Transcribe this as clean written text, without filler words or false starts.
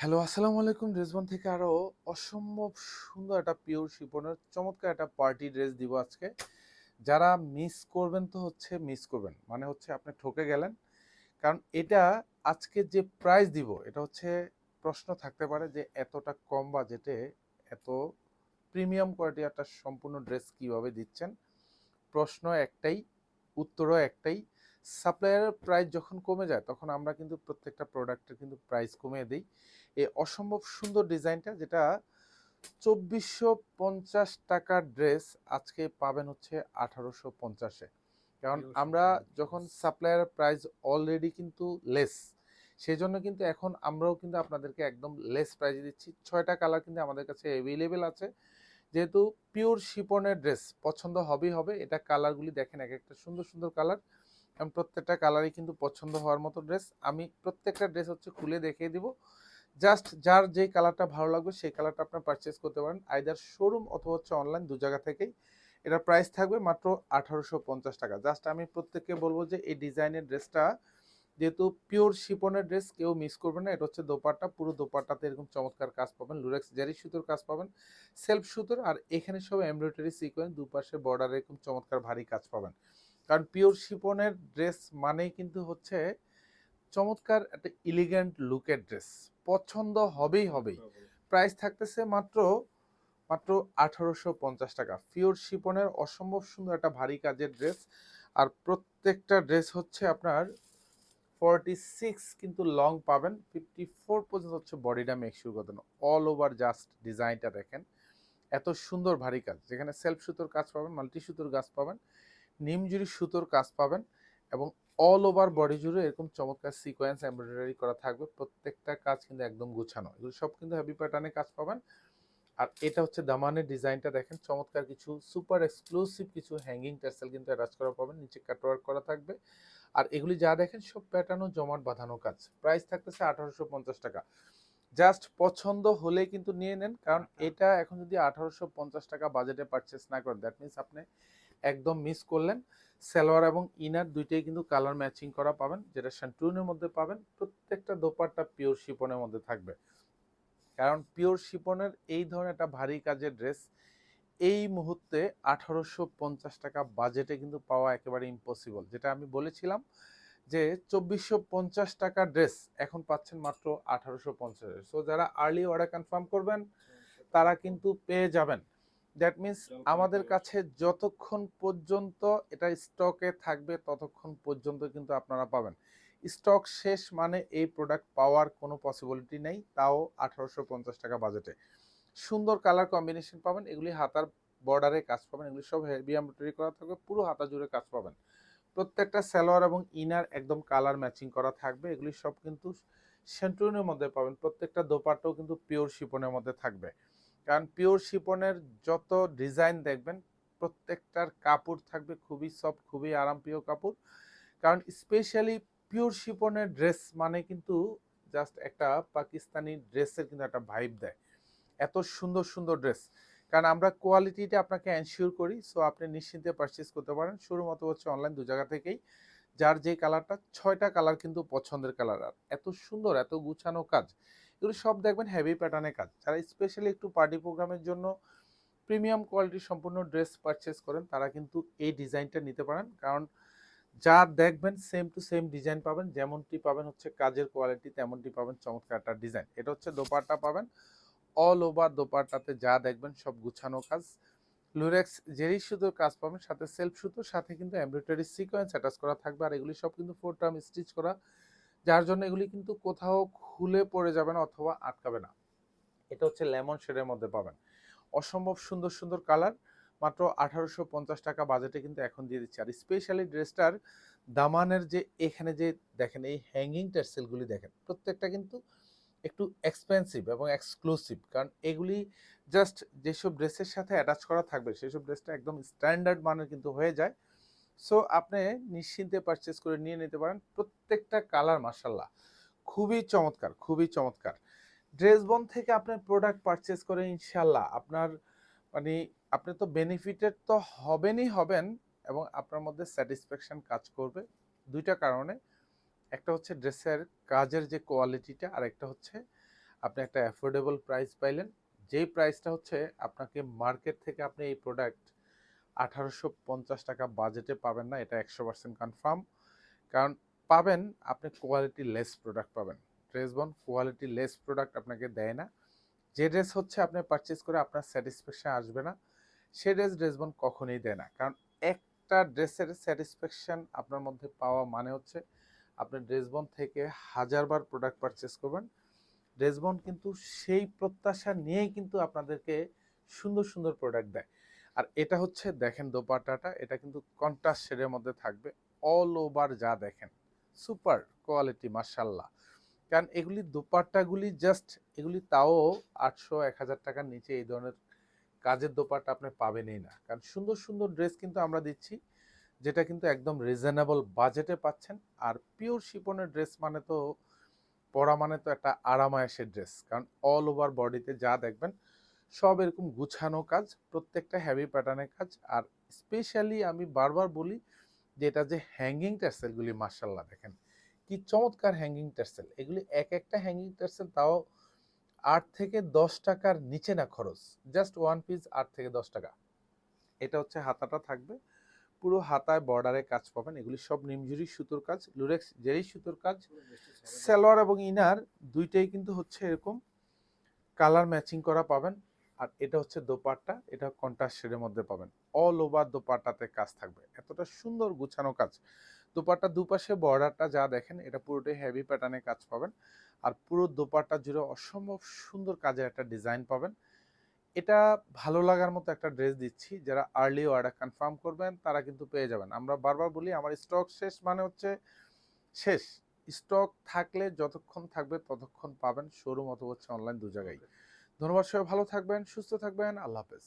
Hello, আসসালামু আলাইকুম। ড্রেসবন থেকে আরো অসম্ভব সুন্দর একটা পিওর শিফনের চমৎকার একটা পার্টি ড্রেস দিব আজকে। যারা মিস করবেন তো হচ্ছে মিস করবেন, মানে হচ্ছে আপনি ঠকে গেলেন। কারণ এটা আজকে যে প্রাইস দিব এটা হচ্ছে, প্রশ্ন থাকতে পারে যে এতটা কম বাজেটে এত প্রিমিয়াম কোয়ালিটি একটা সম্পূর্ণ ড্রেস কিভাবে দিচ্ছেন। প্রশ্ন একটাই, উত্তরও একটাই। সাপ্লায়ারের প্রাইস যখন কমে যায় তখন আমরা কিন্তু প্রত্যেকটা প্রোডাক্টের কিন্তু প্রাইস কমিয়ে দিই। এই অসম্ভব সুন্দর ডিজাইনটা, যেটা 2450 টাকার ড্রেস আজকে পাবেন হচ্ছে 1850-এ। কারণ পিওর আমরা শিফনের যখন ড্রেস। সাপ্লায়ার প্রাইস অলরেডি কিন্তু লেস, সেই জন্য কিন্তু এখন আমরাও কিন্তু আপনাদেরকে একদম লেস প্রাইসে দিচ্ছি। 6টা কালার কিন্তু আমাদের কাছে অ্যাভেলেবেল আছে। যেহেতু পিওর শিপনের ড্রেস পছন্দ হবেই হবে। এটা কালারগুলি দেখেন, এক একটা সুন্দর সুন্দর কালার, এবং প্রত্যেকটা কালারই কিন্তু পছন্দ হওয়ার মতো ড্রেস। আমি প্রত্যেকটা ড্রেস হচ্ছে খুলে দেখিয়ে দিব। জাস্ট যার যেই কালারটা ভালো লাগবে সেই কালারটা আপনার পারচেস করতে পারেন, আইদার শোরুম অথবা হচ্ছে অনলাইন, দু জায়গা থেকেই। এটা প্রাইস থাকবে মাত্র 1850 টাকা। জাস্ট আমি প্রত্যেককে বলবো যে এই ডিজাইনের ড্রেসটা যেহেতু পিওর শিপনের ড্রেস, কেউ মিস করবে না। এটা হচ্ছে দোপাট্টা, পুরো দোপাট্টাতে এরকম চমৎকার কাজ পাবেন, লুরেক্স জারি সুতোর কাজ পাবেন, সেলফ সুতোর, আর এখানে সব এমব্রয়ডারি সিকোয়েন্স, দুপাশে বর্ডারে এরকম চমৎকার ভারী কাজ পাবেন। কারণ পিওর শিপনের ড্রেস মানেই কিন্তু হচ্ছে চমৎকার একটা ইলিগ্যান্ট লুকের ড্রেস, পছন্দ হবেই হবেই। প্রাইস থাকতেছে মাত্র মাত্র 1850 টাকা। পিওর শিপনের অসম্ভব সুন্দর একটা ভারী কাজের ড্রেস। আর প্রত্যেকটা ড্রেস হচ্ছে আপনার 46 কিন্তু লং পাবেন, 54 পর্যন্ত হচ্ছে বডিটা মেকশিওর করতে। অল ওভার জাস্ট ডিজাইনটা দেখেন, এত সুন্দর ভারী কাজ, যেখানে সেলফ সুতোর কাজ পাবেন, মাল্টি সুতোর কাজ পাবেন, নিমজুরি সুতোর কাজ পাবেন, এবং অল ওভার বডি জুড়ে এরকম চমৎকার সিকোয়েন্স এমব্রয়ডারি করা থাকবে। প্রত্যেকটা কাজ কিন্তু একদম গুছানো, এগুলো সব কিন্তু হেভি প্যাটার্নে কাজ পাবেন। আর এটা হচ্ছে দামানের ডিজাইনটা দেখেন, চমৎকার কিছু সুপার এক্সক্লুসিভ কিছু হ্যাঙ্গিং টার্সেল কিন্তু অ্যাটাচ করা পাবেন, নিচে কাটওয়ার্ক করা থাকবে। আর এগুলি যা দেখেন সব প্যাটার্ন ও জমাট বাঁধানো কাজ। প্রাইস থাকতেছে 1850 টাকা। জাস্ট পছন্দ হলে কিন্তু নিয়ে নেন, কারণ এটা এখন যদি 1850 টাকা বাজেটে পারচেস না করেন, দ্যাট মিনস আপনি একদম মিস করলেন। সালোয়ার এবং ইনার দুইটাই কিন্তু কালার ম্যাচিং করা পাবেন, যেটা শান্টুনের মধ্যে পাবেন। প্রত্যেকটা দোপাট্টা পিওর শিপনের মধ্যে থাকবে। কারণ পিওর শিপনের এই ধরনের একটা ভারী কাজের ড্রেস এই মুহূর্তে 1850 টাকা বাজেটে কিন্তু পাওয়া একেবারে ইম্পসিবল। যেটা আমি বলেছিলাম যে 2450 টাকা ড্রেস এখন পাচ্ছেন মাত্র 1850। সো যারা আর্লি অর্ডার কনফার্ম করবেন তারা কিন্তু পেয়ে যাবেন। দ্যাট মিনস আমাদের কাছে যতক্ষণ পর্যন্ত এটা স্টকে থাকবে ততক্ষণ পর্যন্ত কিন্তু আপনারা পাবেন। স্টক শেষ মানে এই প্রোডাক্ট পাওয়ার কোনো পসিবিলিটি নেই, তাও 1850 টাকা বাজেটে। সুন্দর কালার কম্বিনেশন পাবেন, এগুলি হাতার বর্ডারে কাজ পাবেন, এগুলি সব হেভি এমব্রয়ডারি করা থাকবে, পুরো হাতা জুড়ে কাজ পাবেন। প্রত্যেকটা সালোয়ার এবং ইনার একদম কালার ম্যাচিং করা থাকবে, এগুলি সব কিন্তু সেন্টুনের মধ্যে পাবেন। প্রত্যেকটা দোপাট্টাও কিন্তু পিওর শিপনের মধ্যে থাকবে। কারণ পিওর শিপনের যত ডিজাইন দেখবেন প্রত্যেকটার কাপড় থাকবে খুবই সফট, খুবই আরামপ্রিয় কাপড়। কারণ স্পেশালি পিওর শিপনের ড্রেস মানে কিন্তু জাস্ট একটা পাকিস্তানি ড্রেসের কিন্তু একটা ভাইব দেয়, এত সুন্দর সুন্দর ড্রেস। কারণ আমরা কোয়ালিটিটা আপনাকে এনশিওর করি, সো আপনি নিশ্চিন্তে পারচেস করতে পারেন শোরুম অথবা হচ্ছে অনলাইন, দু জায়গা থেকেই। যার যে কালারটা, 6টা কালার কিন্তু পছন্দের কালার। আর এত সুন্দর এত গুছানো কাজ, এগুলো সব দেখবেন হেভি প্যাটার্নের কাজ। যারা স্পেশালি একটু পার্টি প্রোগ্রামের জন্য প্রিমিয়াম কোয়ালিটি সম্পূর্ণ ড্রেস পারচেস করেন তারা কিন্তু এই ডিজাইনটা নিতে পারেন। কারণ যা দেখবেন সেম টু সেম ডিজাইন পাবেন, যেমনটি পাবেন হচ্ছে কাজের কোয়ালিটি তেমনটি পাবেন চমৎকার একটা ডিজাইন। এটা হচ্ছে দোপাট্টা পাবেন, অল ওভার দোপাট্টাতে যা দেখবেন সব গুছানো কাজ, লুরেক্স জেরি সুতোর কাজ পাবেন, সাথে সেলফ সুতোর সাথে কিন্তু এমব্রয়ডারি সিকোয়েন্স অ্যাটাচ করা থাকবে। আর এগুলি সব কিন্তু 4 টার্ম স্টিচ করা, যার জন্য এগুলি কিন্তু কোথাও খুলে পড়ে যাবে না অথবা আটকাবে না। এটা হচ্ছে লেমন শেডের মধ্যে পাবেন, অসম্ভব সুন্দর সুন্দর কালার। মাত্র 1850 টাকা বাজেটে কিন্তু এখন দিয়ে দিচ্ছে। আর স্পেশালি ড্রেসটার দামানের যে এখানে যে দেখেন এই হ্যাঙ্গিং টার্সেলগুলি দেখেন, প্রত্যেকটা কিন্তু একটু এক্সপেন্সিভ এবং এক্সক্লুসিভ। কারণ এগুলি জাস্ট যেসব ড্রেসের সাথে অ্যাটাচ করা থাকবে সেসব ড্রেসটা একদম স্ট্যান্ডার্ড মানের কিন্তু হয়ে যায়। সো আপনি নিশ্চিন্তে পারচেস করে নিয়ে নিতে পারেন। প্রত্যেকটা কালার মার্শাল্লাহ খুবই চমৎকার, খুবই চমৎকার। ড্রেসবন থেকে আপনার প্রোডাক্ট পারচেস করে ইনশাল্লাহ আপনার মানে আপনি তো বেনিফিটেড তো হবেনই হবেন, এবং আপনার মধ্যে স্যাটিসফ্যাকশন কাজ করবে। দুইটা কারণে, একটা হচ্ছে ড্রেসের কাজের যে কোয়ালিটিটা, আর একটা হচ্ছে আপনি একটা অ্যাফোর্ডেবল প্রাইস পাইলেন, যেই প্রাইসটা হচ্ছে আপনাকে মার্কেট থেকে আপনি এই প্রোডাক্ট 1850 টাকা বাজেটে পাবেন না, এটা 100% কনফার্ম। কারণ পাবেন, আপনি কোয়ালিটি লেস প্রোডাক্ট পাবেন। ড্রেসবন কোয়ালিটি লেস প্রোডাক্ট আপনাকে দেয় না। যে ড্রেস হচ্ছে আপনি পারচেজ করে আপনার স্যাটিসফ্যাকশন আসবে না, সে ড্রেস ড্রেসবন কখনোই দেয় না। কারণ একটা ড্রেসের স্যাটিসফ্যাকশন আপনার মধ্যে পাওয়া মানে হচ্ছে আপনি ড্রেসবন থেকে হাজারবার প্রোডাক্ট পারচেস করবেন। ড্রেসবন কিন্তু সেই প্রত্যাশা নিয়েই কিন্তু আপনাদেরকে সুন্দর সুন্দর প্রোডাক্ট দেয়। আর এটা হচ্ছে দেখেন দোপাট্টাটা, এটা কিন্তু কন্ট্রাস্ট শেডের মধ্যে থাকবে। অল ওভার যা দেখেন সুপার কোয়ালিটি মাশাল্লাহ। কারণ এগুলি দোপাট্টাগুলি জাস্ট এগুলি তাও 800-1000 টাকার নিচে এই ধরনের কাজের দোপাট্টা আপনি পাবেনই না। কারণ সুন্দর সুন্দর ড্রেস কিন্তু আমরা দিচ্ছি, যেটা কিন্তু একদম রিজনেবল বাজেটে পাচ্ছেন। আর পিওর শিপনের ড্রেস মানে তো পরা মানে তো একটা আরামায়েশের ড্রেস। কারণ অল ওভার বডিতে যা দেখবেন সব এরকম গুছানো কাজ, প্রত্যেকটা হেভি প্যাটার্নের কাজ। আর স্পেশালি আমি বারবার বলি যে এটা যে হ্যাঙ্গিং টার্সেলগুলি মার্শাল্লাহ দেখেন কি চমৎকার হ্যাঙ্গিং টার্সেল। এগুলি এক একটা হ্যাঙ্গিং টার্সেল তাও 8 থেকে 10 টাকার নিচে না খরচ, জাস্ট ওয়ান পিস 8 থেকে 10 টাকা। এটা হচ্ছে হাতাটা থাকবে, পুরো হাতায় বর্ডারে কাজ পাবেন। এগুলি সব নিমজুরি সুতোর কাজ, লুরেক্স জেরি সুতোর কাজ। সালোয়ার এবং ইনার দুইটাই কিন্তু হচ্ছে এরকম কালার ম্যাচিং করা পাবেন। আর এটা হচ্ছে দোপাট্টা, এটা কন্ট্রাস্ট শেডের মধ্যে পাবেন। অল ওভার দোপাট্টাতে কাজ থাকবে, এতটা সুন্দর গুছানো কাজ। দোপাট্টা দুপাশে বর্ডারটা যা দেখেন এটা পুরোটাই হেভি প্যাটার্নে কাজ পাবেন। আর পুরো দোপাট্টা জুড়ে অসম্ভব সুন্দর কাজের একটা ডিজাইন পাবেন। এটা ভালো লাগার মতো একটা ড্রেস দিচ্ছি, যারা আর্লি অর্ডার কনফার্ম করবেন তারা কিন্তু পেয়ে যাবেন। আমরা বারবার বলি আমার স্টক শেষ মানে হচ্ছে শেষ। স্টক থাকলে যতক্ষণ থাকবে ততক্ষণ পাবেন, শোরুম অথবা হচ্ছে অনলাইন দু জায়গায়। ধন্যবাদ, সবাই ভালো থাকবেন, সুস্থ থাকবেন, আল্লাহ হাফেজ।